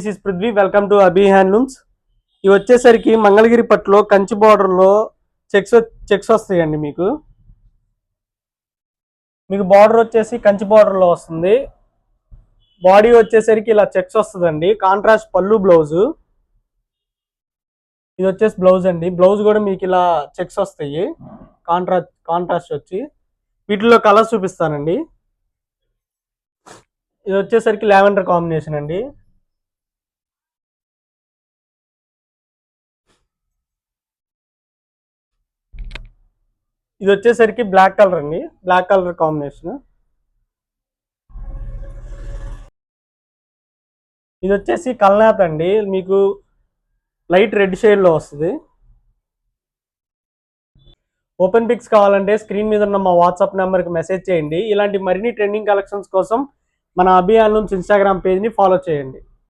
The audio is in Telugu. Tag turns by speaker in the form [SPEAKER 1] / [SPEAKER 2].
[SPEAKER 1] This is Prithvi. Welcome to Abhi handlooms. ఇవి వచ్చేసరికి మంగళగిరి పట్టులో కంచి బార్డర్లో చెక్స్ చెక్స్ వస్తాయండి. మీకు బార్డర్ వచ్చేసి కంచి బార్డర్లో వస్తుంది. బాడీ వచ్చేసరికి ఇలా చెక్స్ వస్తుందండి. కాంట్రాస్ట్ పళ్ళు, బ్లౌజు. ఇది వచ్చేసి బ్లౌజ్ అండి. బ్లౌజ్ కూడా మీకు ఇలా చెక్స్ వస్తాయి. కాంట్రాస్ట్ వచ్చి వీటిలో కలర్స్ చూపిస్తానండి. ఇది వచ్చేసరికి లావెండర్ కాంబినేషన్ అండి. ఇది వచ్చేసరికి బ్లాక్ కలర్ అండి. Black colour combination. ఇది వచ్చేసి కల్నాథ్ అండి. మీకు లైట్ రెడ్ షేడ్లో వస్తుంది. ఓపెన్ పిక్స్ కావాలంటే స్క్రీన్ మీద ఉన్న మా వాట్సాప్ నెంబర్కి మెసేజ్ చేయండి. ఇలాంటి మరిన్ని ట్రెండింగ్ కలెక్షన్స్ కోసం మన అభి హ్యాండ్లూమ్స్ ఇన్స్టాగ్రామ్ పేజ్ని ఫాలో చేయండి.